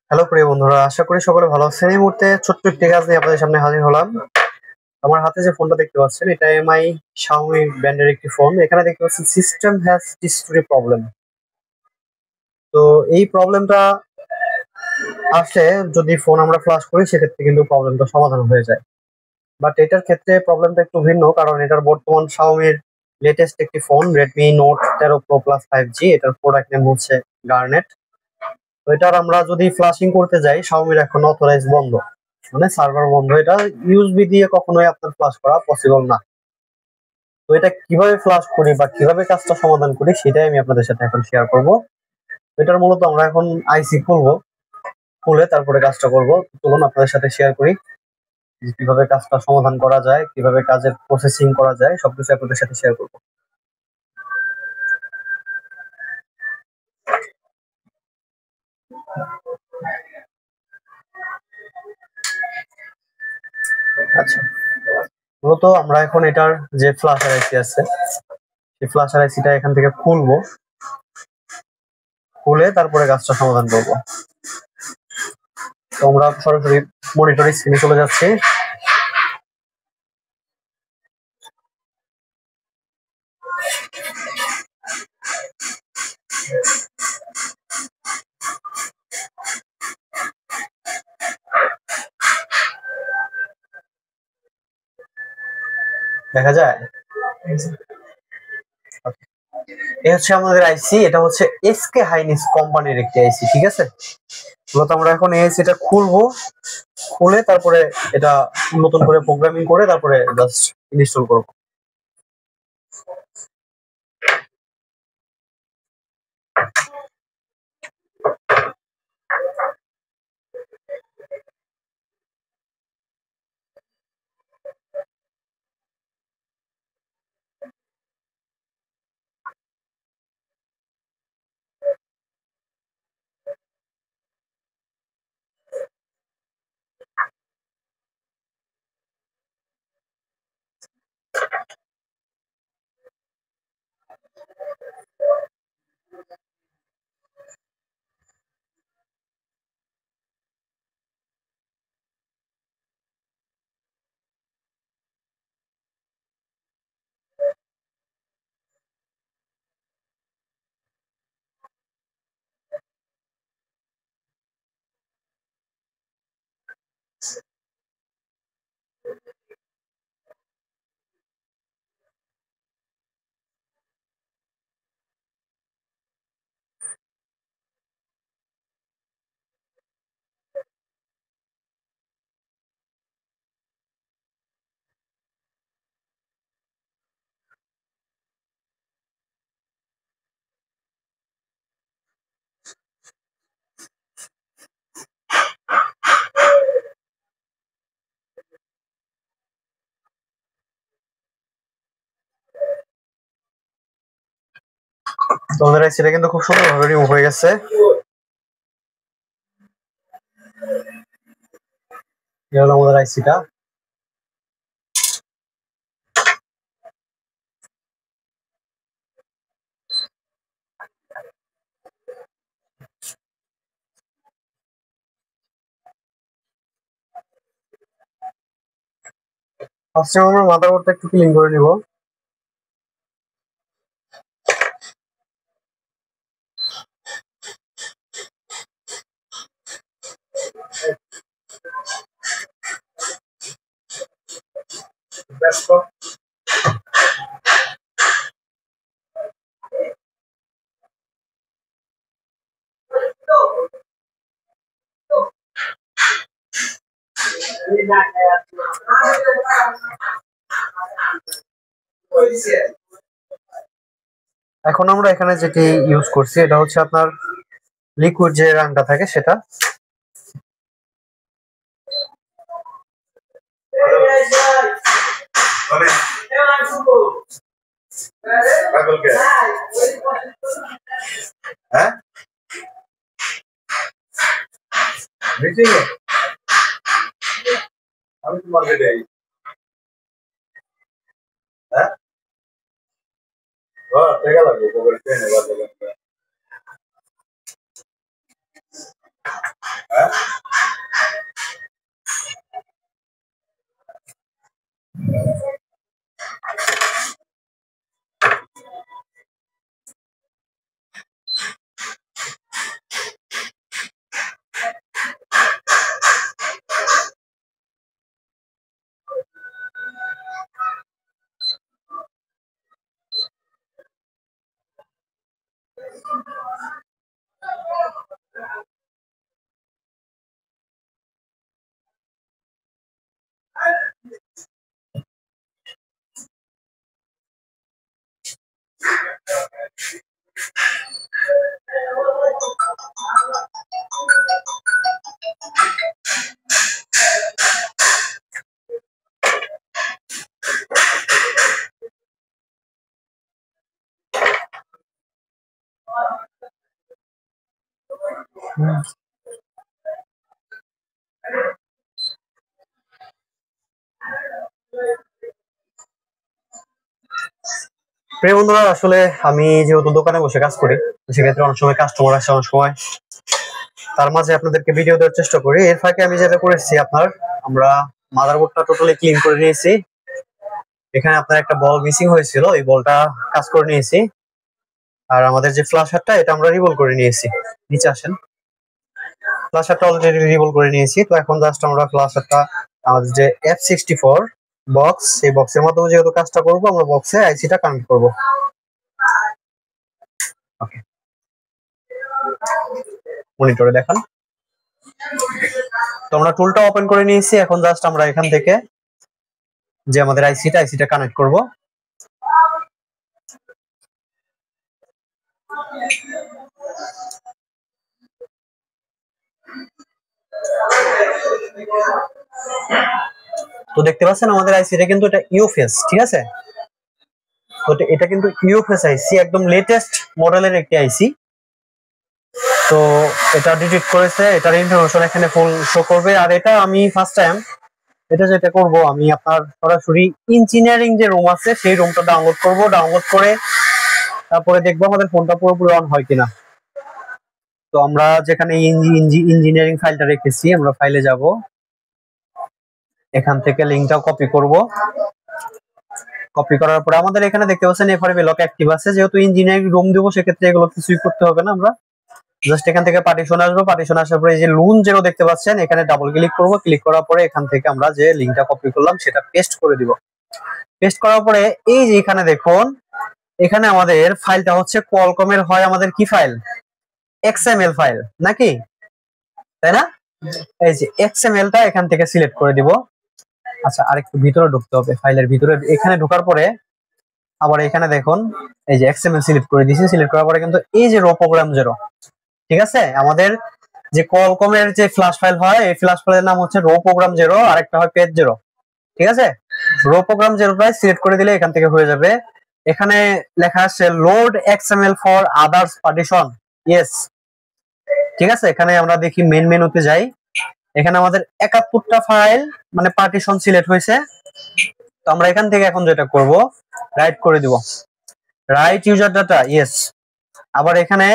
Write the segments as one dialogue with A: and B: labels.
A: Hello প্রিয় বন্ধুরা, আশা করি সকলে ভালো আছেন। এই মুহূর্তে ছোট্ট একটি কাজ নিয়ে আপনাদের সামনে হাজির হলাম। আমার হাতে যে ফোনটা দেখতে পাচ্ছেন, এটা এমআই Xiaomi ব্র্যান্ডের একটি ফোন। এখানে দেখতে পাচ্ছেন সিস্টেম হ্যাজ হিস্টরি প্রবলেম। তো এই প্রবলেমটা আসলে যদি ফোন আমরা ফ্লাশ করি সেক্ষেত্রে কিন্তু প্রবলেমটা সমাধান হয়ে যায়। বাট এটার ক্ষেত্রে প্রবলেমটা একটু ভিন্ন, কারণ এটার বর্তমান Xiaomi-র লেটেস্ট একটি phone Redmi Note 13 Pro Plus 5G। এটার প্রোডাক্ট নেম হচ্ছে গার্নেট। তো এটার আমরা যদি ফ্লাশিং করতে যাই, Xiaomi-র এখন অথরাইজ বন্ধ, মানে সার্ভার বন্ধ। এটা ইউএসবি দিয়ে কখনোই আপনার ফ্লাশ করা পসিবল না। তো এটা কিভাবে ফ্লাশ করি বা কিভাবে কাজটা সমাধান করি সেটাই আমি আপনাদের সাথে এখন শেয়ার করব। এটার মূলত আমরা এখন আইসি খুলবো, খুলে তারপরে কাজটা করব। চলুন আপনাদের সাথে শেয়ার করি যে কিভাবে কাজটা সমাধান করা যায়, কিভাবে কাজের প্রসেসিং করা যায়, সবকিছু আপনাদের সাথে শেয়ার করব। আচ্ছা, মূলত আমরা এখন এটার যে ফ্ল্যাশার আইসি আছে, সেই ফ্ল্যাশার আইসিটা এখান থেকে খুলবো, খুলে তারপরে কাজটা সমাধান করব। তো আমরা সরাসরি মনিটর স্ক্রিনে চলে যাচ্ছি। দেখা যায় এই হচ্ছে আমাদের আইসি। এটা হচ্ছে এসকে হাইনিক্স কোম্পানির একটি আইসি, ঠিক আছে। মূলত আমরা এখন এই আইসিটা খুলবো, খুলে তারপরে এটা নতুন করে প্রোগ্রামিং করে তারপরে জাস্ট ইনস্টল করব। তো আমাদের আইসিটা কিন্তু খুব সুন্দরভাবে রিমুভ হয়ে গেছে। এই হলো আমাদের আইসিটা। ফার্স্টে আমরা মাদারবোর্ডটা একটু ক্লিন করে নিব। এখন আমরা এখানে যেটি ইউজ করছি এটা হচ্ছে আপনার লিকুইড যে রানটা থাকে সেটা। হ্যাঁ, আমি তোমাকে দেই। হ্যাঁ, টাকা লাগবে। প্রিয় বন্ধুরা, আসলে আমি যেহেতু দোকানে বসে কাজ করি, সেক্ষেত্রে অনেক সময় কাস্টমার আসে, অনেক সময় তার মাঝে আপনাদেরকে ভিডিও দেওয়ার চেষ্টা করি। এর ফাঁকে আমি যেটা করেছি, আমরা মাদারবোর্ডটা টোটালি ক্লিন করে নিয়েছি। এখানে আপনার একটা বল মিসিং হয়েছিল, এই বলটা কাজ করে নিয়েছি। আর আমাদের যে ফ্ল্যাশারটা, এটা আমরা রিভলভ করে নিয়েছি। নিচে আসেন, ফ্ল্যাশারটা অলরেডি রিভলভ করে নিয়েছি। তো এখন জাস্ট আমরা ফ্ল্যাশারটা আমাদের যে F64 বক্স, সেই বক্সের মাধ্যমে যেহেতু কাজটা করবো, আমরা বক্সে আইসিটা কানেক্ট করবো। ওকে, মনিটরে দেখান। তো আমরা টুলটা ওপেন করে নিয়েছি। এখন জাস্ট আমরা এখান থেকে যে আমাদের আইসিটা কানেক্ট করব। তো দেখতে পাচ্ছেন আমাদের আইসিটা কিন্তু এটা ইউএফএস, ঠিক আছে। তো এটা কিন্তু ইউএফএস আইসি, একদম লেটেস্ট মডেলের একটি আইসি। তো এটা ডিটেক্ট করেছে, এটার ইনফরমেশন এখানে ফুল শো করবে। আর এটা আমি ফার্স্ট টাইম এটা যেটা করব, আমি আপনার সরাসরি ইঞ্জিনিয়ারিং যে রুম আছে সেই রুমটা ডাউনলোড করব। ডাউনলোড করে তারপরে দেখবো আমাদের ফোনটা পুরোপুরি অন হয় কিনা। তো আমরা যেখানে ইঞ্জিনিয়ারিং ফাইলটা রেখেছি, আমরা ফাইলে যাব, এখান থেকে লিংকটা কপি করব। কপি করার পরে আমাদের এখানে দেখতে পাচ্ছেন এফআরবি লক অ্যাক্টিভ আছে। যেহেতু ইঞ্জিনিয়ারিং রুম দেবো, সেক্ষেত্রে এগুলো কিছুই করতে হবে না। আমরা জাস্ট এখান থেকে পার্টিশন আসবো, পার্টিশন আসার পরে এই যে লুন যেটা দেখতে পাচ্ছেন, এখানে ডাবল ক্লিক করব। ক্লিক করার পরে এখান থেকে আমরা যে লিংকটা কপি করলাম সেটা পেস্ট করে দিব। পেস্ট করার পরে এই যে এখানে দেখুন, এখানে আমাদের ফাইলটা হচ্ছে কোয়ালকমের, হয় আমাদের কি ফাইল, XML ফাইল নাকি, তাই না? এই যে XML-টা এখান থেকে সিলেক্ট করে দিব। আচ্ছা, আরেকটু ভিতরে ঢুকতে হবে, ফাইলের ভিতরে। এখানে ঢোকার পরে আবার এখানে দেখুন, এই যে XML সিলেক্ট করে দিয়েছি। সিলেক্ট করার পরে কিন্তু এই যে রো প্রোগ্রাম 0, ঠিক আছে, আমাদের যে কোয়ালকমের যে ফ্ল্যাশ ফাইল হয়, এই ফ্ল্যাশ ফাইলের নাম হচ্ছে রো প্রোগ্রাম 0, আর একটা হয় পেজ 0, ঠিক আছে। রো প্রোগ্রাম 0টা সিলেক্ট করে দিলে এখান থেকে হয়ে যাবে। এখানে লেখা আছে load XML for others partition, yes, ঠিক আছে। এখানে আমরা দেখি মেন মেনুতে যাই, এখানে আমাদের 71টা ফাইল মানে পার্টিশন সিলেক্ট হয়েছে। তো আমরা এখান থেকে এখন যেটা করব, রাইট করে দিব, রাইট ইউজার ডাটা, ইয়েস। আবার এখানে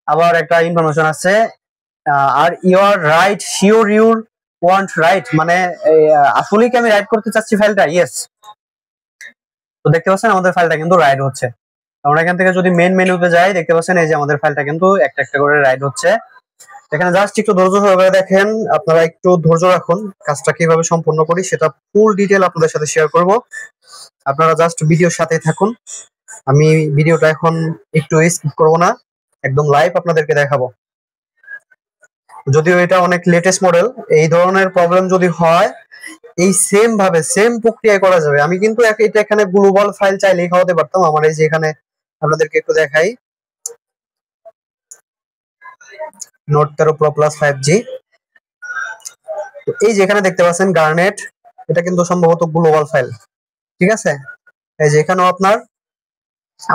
A: আবার একটা ইনফরমেশন আছে, আর you're right sure your want right, মানে আসলে কি আমি রাইট করতে চাচ্ছি ফাইলটা, ইয়েস। তো দেখতে পাচ্ছেন আমাদের ফাইলটা কিন্তু রাইট হচ্ছে। আমরা এখান থেকে যদি মেন মেনুতে যাই, দেখতে পাচ্ছেন এই যে আমাদের ফাইলটা কিন্তু একটা একটা করে রাইট হচ্ছে। এখানে জাস্ট একটু ধৈর্য সহকারে দেখেন, আপনারা একটু ধৈর্য রাখুন। কাজটা কিভাবে সম্পন্ন করি সেটা ফুল ডিটেল আপনাদের সাথে শেয়ার করব, আপনারা জাস্ট ভিডিওর সাথে থাকুন। আমি ভিডিওটা এখন একটু স্কিপ করব না, একদম লাইভ আপনাদেরকে দেখাবো। যদিও এটা অনেক লেটেস্ট মডেল, এই ধরনের প্রবলেম যদি হয়, এই সেম ভাবে সেম প্রক্রিয়ায় করা যাবে। আমি কিন্তু এটা এখানে গ্লোবাল ফাইল চাইলেই খাওয়াতে পারতাম। আমার এই যে এখানে আপনাদেরকে একটু দেখাই, নোট 13 Pro Plus 5G। তো এই যে এখানে দেখতে পাচ্ছেন গার্নেট, এটা কিন্তু সম্ভবত গ্লোবাল ফাইল, ঠিক আছে। এই যে এখানেও আপনার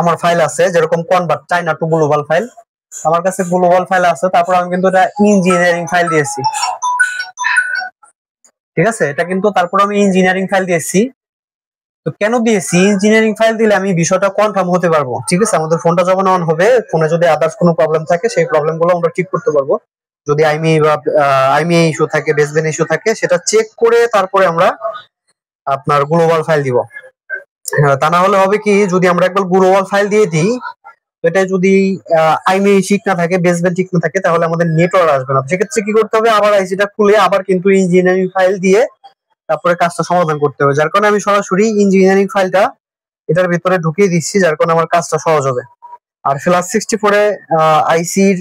A: আমার ফাইল আছে, যেরকম convert China to global file, আমার কাছে গ্লোবাল ফাইল আছে। তারপর আমি কিন্তু এটা ইঞ্জিনিয়ারিং ফাইল দিয়েছি, ঠিক আছে। এটা কিন্তু তারপর আমি ইঞ্জিনিয়ারিং ফাইল দিয়েছি। তো কেন দিয়েছি, ইঞ্জিনিয়ারিং ফাইল দিলে আমি বিষয়টা কনফার্ম হতে পারবো, ঠিক আছে। আমাদের ফোনটা যখন অন হবে, ফোনে যদি আদার্স কোনো প্রবলেম থাকে, সেই প্রবলেমগুলো আমরা ঠিক করতে পারবো। যদি আইএমইআই ইস্যু থাকে, বেসবেন ইস্যু থাকে, সেটা চেক করে তারপরে আমরা আপনার গ্লোবাল ফাইল দিব। তা না হলে হবে কি, যদি আমরা একবার গ্লোবাল ফাইল দিয়ে দিই, এটা যদি আইএমইআই ঠিক না থাকে, বেসবেন ঠিক না থাকে, তাহলে আমাদের নেটওয়ার্ক আসবে না। সেক্ষেত্রে কি করতে হবে, আবার আইসিটা খুলে আবার কিন্তু ইঞ্জিনিয়ারিং ফাইল দিয়ে তারপরে কাজটা সমাধান করতে হবে। যার কারণে আমি সরাসরি ইঞ্জিনিয়ারিং ফাইলটা এটার ভিতরে ঢুকিয়ে দিচ্ছি, যার কারণে আমার কাজটা সহজ হবে। আর Flash64 আইসির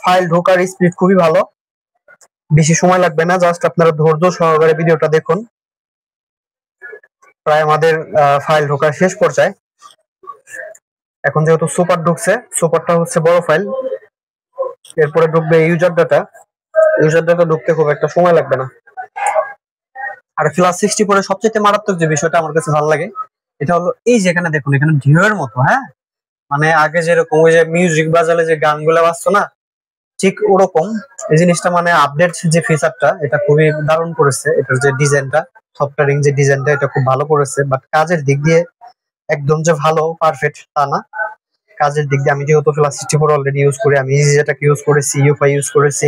A: ফাইল ঢোকার স্পিড খুবই ভালো, বেশি সময় লাগবে না। জাস্ট আপনারা ধৈর্য সহকারে ভিডিওটা দেখুন। প্রায় আমাদের ফাইল ঢোকার শেষ পর্যায়ে। এখন যেহেতু সুপার ঢুকছে, সুপারটা হচ্ছে বড় ফাইল, এরপরে ঢুকবে ইউজার ডাটা। ইউজার ডাটা ঢুকতে খুব একটা সময় লাগবে না। আর Flash64 সবচেয়ে মারাত্মক যে বিষয়টা আমার কাছে ভালো লাগে, এটা হলো এই যে এখানে দেখুন, এখানে ঢেউয়ের মতো, হ্যাঁ, মানে আগে যেরকম ওই যে মিউজিক বাজালে যে গানগুলো বাজতো না, ঠিক ওরকম এই জিনিসটা মানে আপডেট যে ফিচারটা এটা খুবই দারুণ করেছে, এটার যে ডিজাইনটা, সফটওয়্যারিং যে ডিজাইনটা এটা খুব ভালো করেছে। বাট কাজের দিক দিয়ে একদম যে ভালো পারফেক্ট তা না। কাজের দিক দিয়ে আমি যেহেতু ক্লাস 64 অলরেডি ইউজ করি, আমি ইজিজেটাকে ইউজ করেছি, ইউফাই ইউজ করেছি।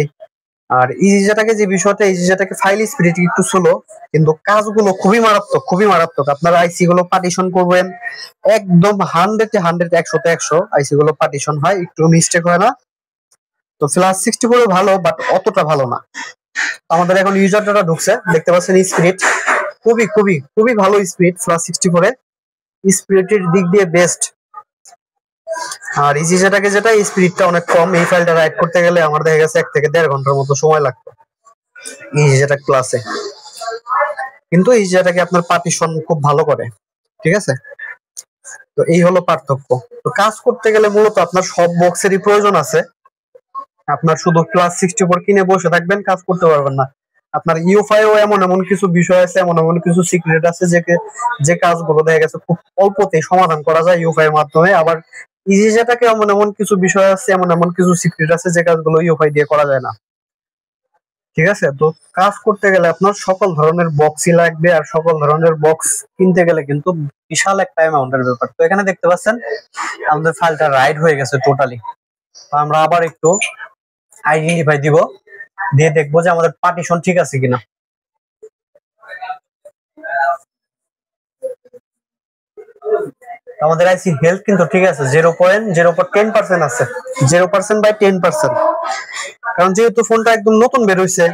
A: আর ইজিজেটাকে যে বিষয়টা, ইজিজেটাকে ফাইল স্পিড একটু স্লো, কিন্তু কাজগুলো খুবই মারাত্মক, খুবই মারাত্মক। আপনারা আইসি গুলো পার্টিশন করবেন একদম 100 100 100 আইসি গুলো পার্টিশন হয়, একটু মিস্টেক হয় না। তো ফ্লাশ 64 ভালো, বাট অতটা ভালো না। আমাদের এখন ইউজার ডাটা ঢুকছে, দেখতে পাচ্ছেন স্পিড খুবই খুবই খুবই ভালো স্পিড ফ্লাশ 64 এ, স্পিডের দিক দিয়ে বেস্ট। আর ইজি যেটাকে যেটা স্পিডটা অনেক কম, এই ফাইলটা রাইট করতে গেলে আমার দেখা গেছে 1 থেকে 1.5 ঘন্টার মতো সময় লাগতো ইজি যেটা ক্লাসে। কিন্তু ইজি যেটাকে আপনার পার্টিশন খুব ভালো করে, ঠিক আছে। তো এই হলো পার্থক্য। তো কাজ করতে গেলে মূলত আপনার সব বক্সেরই প্রয়োজন আছে। আপনার শুধু ক্লাস 64 কিনে বসে থাকবেন, কাজ করতে পারবেন না। আপনার ইউফাইও এমন এমন কিছু বিষয় আছে, এমন এমন কিছু সিক্রেট আছে যে কাজগুলো দেখা গেছে খুব অল্পতেই সমাধান করা যায় ইউফাই এর মাধ্যমে। আবার ইজি যেটাকে এমন এমন কিছু বিষয় আছে, এমন এমন কিছু সিক্রেট আছে যে কাজগুলো ইউফাই দিয়ে করা যায় না, ঠিক আছে। তো কাজ করতে গেলে আপনার সকল ধরনের বক্সই লাগবে, আর সকল ধরনের বক্স কিনতে গেলে কিন্তু বিশাল একটা অ্যামাউন্টের ব্যাপার। তো এখানে দেখতে পাচ্ছেন আমাদের ফাইলটা রাইট হয়ে গেছে টোটালি। তো আমরা আবার একটু আইডেন্টিফাই দিব, দিয়ে দেখবো যে আমাদের পার্টিশন ঠিক আছে কিনা। আমাদের আইসি হেলথ কিন্তু ঠিক আছে, 0.010% আছে, 0%/10%। কারণ যেহেতু ফোনটা একদম নতুন বের হইছে,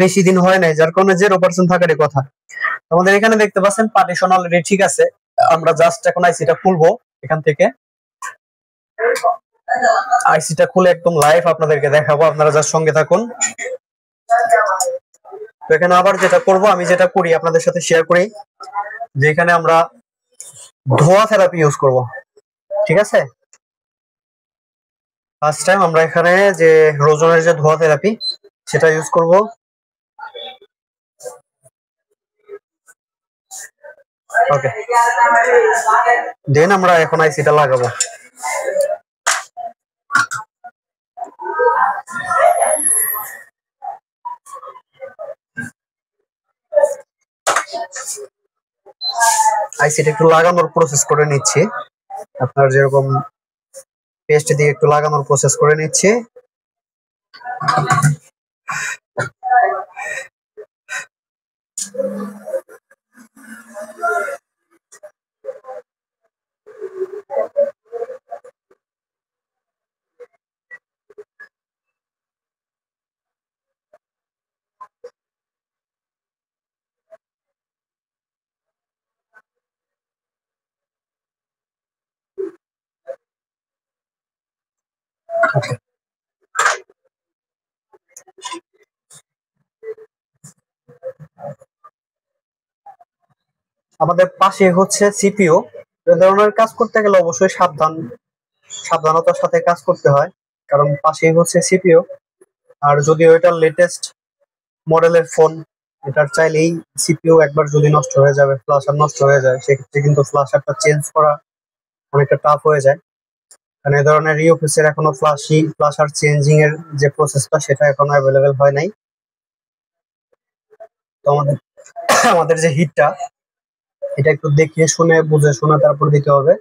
A: বেশি দিন হয় নাই, যার কারণে 0% থাকারই কথা। আমাদের এখানে দেখতে পাচ্ছেন পার্টিশন অলরেডি ঠিক আছে। আমরা জাস্ট এখন আইসিটা খুলবো এখান থেকে। আইসিটা খুলে একদম লাইভ আপনাদেরকে দেখাবো, আপনারা জাস্ট সঙ্গে থাকুন। তো এখানে আবার যেটা করব, আমি যেটা করি আপনাদের সাথে শেয়ার করি, যে এখানে আমরা ধোয়া থেরাপি ইউজ করব, ঠিক আছে। ফার্স্ট টাইম আমরা এখানে যে রোজনের যে ধোয়া থেরাপি সেটা ইউজ করব। ওকে, দেন আমরা এখন আইসিটা লাগাবো। আইসিটা একটু লাগানোর প্রসেস করে নিচ্ছি, আপনার যেরকম পেস্ট দিয়ে একটু লাগানোর প্রসেস করে নিচ্ছি। আমাদের পাশে হচ্ছে সিপিইউ। এ ধরনের কাজ করতে গেলে অবশ্যই সাবধানতার সাথে কাজ করতে হয়, কারণ পাশেই হচ্ছে সিপিইউ। আর যদিও এটা লেটেস্ট মডেলের ফোন, এটার চাইলেই সিপিইউ একবার যদি নষ্ট হয়ে যাবে, ফ্ল্যাশার নষ্ট হয়ে যায়, সেক্ষেত্রে কিন্তু ফ্ল্যাশারটা চেঞ্জ করা অনেকটা টাফ হয়ে যায়। কারণ এই ধরনের রিঅফিসের এখনো ফ্ল্যাশার চেঞ্জিং এর যে প্রসেসটা সেটা এখনো অ্যাভেলেবেল হয় নাই। তো আমাদের যে হিটটা, এটা একটু দেখে শুনে বুঝে শুনে তারপর দিতে হবে।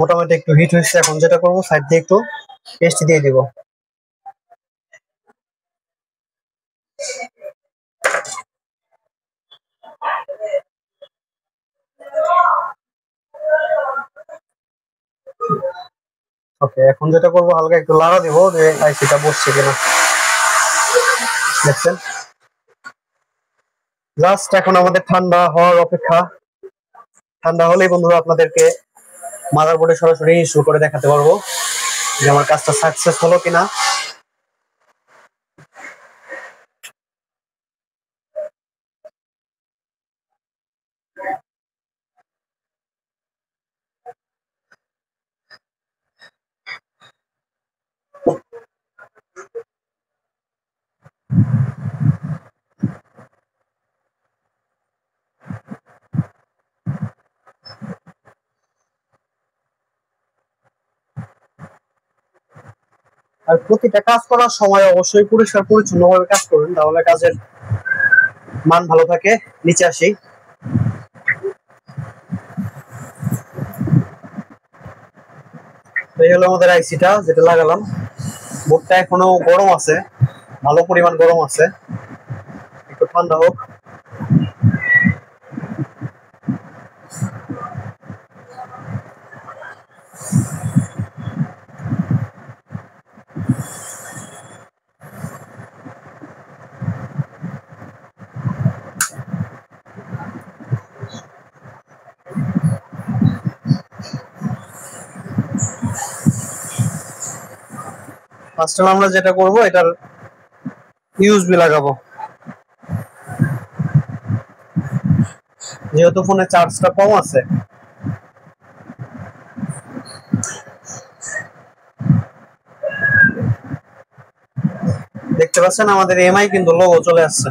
A: মোটামুটি একটু হিট হয়েছে, এখন যেটা করবো সাইড দিয়ে একটু পেস্ট দিয়ে দিব। ওকে, এখন যেটা করবো হালকা একটু লাড়া দিব যে আইসিটা বসছে কিনা। দেখছেন, জাস্ট এখন আমাদের ঠান্ডা হওয়ার অপেক্ষা। ঠান্ডা হলেই বন্ধুরা আপনাদেরকে মাদারবোর্ডে সরাসরি ইস্যু করে দেখাতে পারবো যে আমার কাজটা সাকসেস হলো কিনা। আর প্রতিটা কাজ করার সময় অবশ্যই পরিষ্কার পরিচ্ছন্নভাবে কাজ করবেন, তাহলে কাজের মান ভালো থাকে। নিচে আসি, এই হলো আমাদের আইসিটা যেটা লাগালাম। বোর্ডটা এখনো গরম আছে, ভালো পরিমাণ গরম আছে, একটু ঠান্ডা হোক। ফার্স্ট আমরা যেটা করব, এটার ইউএসবি লাগাবো, যেহেতু ফোনে চার্জটা কম আছে। দেখতে পাচ্ছেন আমাদের এমআই কিন্তু লোগো চলে আসছে।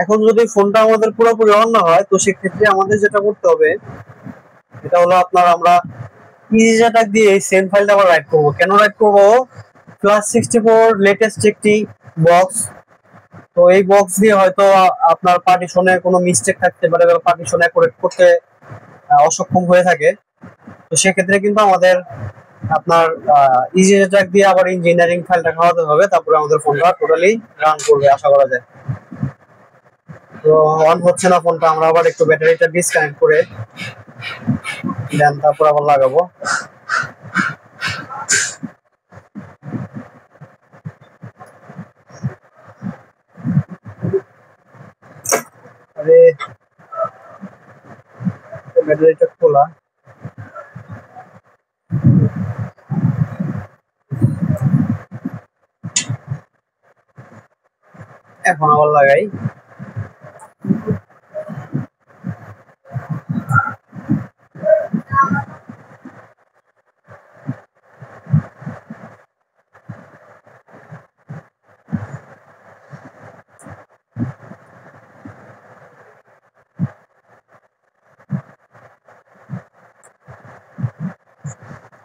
A: এখন যদি ফোনটা আমাদের পুরোপুরি অন না হয়, তো সেক্ষেত্রে আমাদের যেটা করতে হবে, এটা হলো আপনার আমরা ইজিজাটাক দিয়ে এই সেম ফাইলটা আবার রাইট করবো। কেন রাইট করবো? +64 লেটেস্ট একটি বক্স, তো এই বক্স দিয়ে হয়তো আপনার পার্টিশনে কোনো মিস্টেক থাকতে পারে বা পার্টিশন অ্যাকুরেট করতে অসক্ষম হয়ে থাকে। তো সেক্ষেত্রে কিন্তু আমাদের আপনার ইজিজাটাক দিয়ে আবার ইঞ্জিনিয়ারিং ফাইলটা খাওয়াতে হবে, তারপরে আমাদের ফোনটা টোটালি রান করবে আশা করা যায়। তো অন হচ্ছে না ফোনটা, আমরা আবার একটু ব্যাটারিটা ডিসকানেক্ট করে দেন তারপর আবার লাগাবো। আরে ব্যাটারিটা খোলা, এখন আবার লাগাই।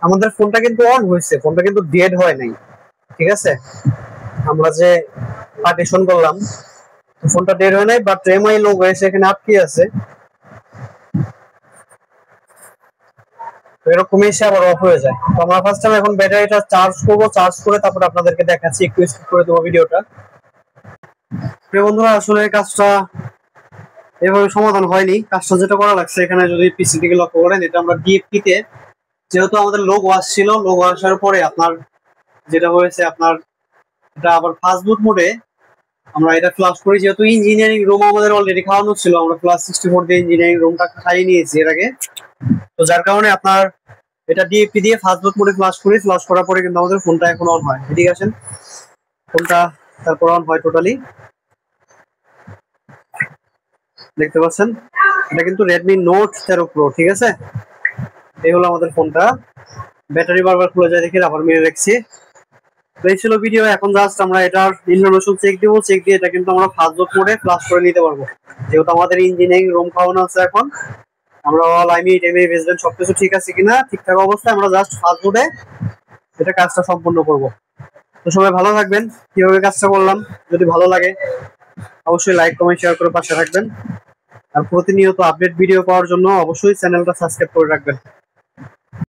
A: আমাদের ফোনটা কিন্তু অন হয়েছে, ফোনটা কিন্তু ডেড হয় নাই, ঠিক আছে। আমরা যে পার্টিশন করলাম, ফোনটা ডেড হয় নাই, বাট এমআই লোগো এসে এখানে আটকে আছে। এরকম এসে আবার অফ হয়ে যায়। তো আমরা ফার্স্ট টাইম এখন ব্যাটারিটা চার্জ করব, চার্জ করে তারপর আপনাদেরকে দেখাচ্ছি, একটু স্কিপ করে দেবো ভিডিওটা। প্রিয় বন্ধুরা, আসলে কাজটা এভাবে সমাধান হয়নি। কাজটা যেটা করা লাগছে, এখানে যদি পিসি থেকে লক্ষ্য করেন, এটা আমরা ডিএফটি তে যেহেতু আমাদের লোগো আসছিল, লোগো আসার পরে আপনার যেটা হয়েছে, আপনার এটা আবার ফাস্ট বুট মোডে আমরা এটা ফ্লাশ করি। যেহেতু ইঞ্জিনিয়ারিং রুম আমাদের অলরেডি খাওয়ানো ছিল, আমরা +64 দিয়ে ইঞ্জিনিয়ারিং রুমটা খাইয়ে নিয়েছি এর আগে। তো যার কারণে আপনার এটা ডিএফটি দিয়ে ফাস্ট বুট মোডে ফ্লাশ করি, ফ্লাশ করার পরে কিন্তু আমাদের ফোনটা এখন অন হয়। ঠিক আছে, ফোনটা তারপর অন হয় টোটালি, দেখতে পাচ্ছেন। এটা কিন্তু Redmi Note 13 Pro, ঠিক আছে। এই হলো আমাদের ফোনটা। ব্যাটারি বারবার খুলে যায় দেখে আবার মেরে রাখছি। তো এই ছিল ভিডিও। এখন জাস্ট আমরা এটার ইনফরমেশন চেক দিব, চেক দিয়ে এটা কিন্তু আমরা ফাস্ট বুট মোডে ফ্লাশ করে নিতে পারবো। যেহেতু আমাদের ইঞ্জিনিয়ারিং রুম খাওয়ানো আছে, এখন আমরা অল এমএই বেসমেন্ট সবকিছু ঠিক আছে কিনা, ঠিকঠাক অবস্থায় আমরা জাস্ট ফাস্ট বুটে এটা কাজটা সম্পূর্ণ করব। তো সবাই ভালো থাকবেন। কিভাবে কাজটা করলাম যদি ভালো লাগে, অবশ্যই লাইক কমেন্ট শেয়ার করে পাশে থাকবেন। আর প্রতিনিয়ত আপডেট ভিডিও পাওয়ার জন্য অবশ্যই চ্যানেলটা সাবস্ক্রাইব করে রাখবেন।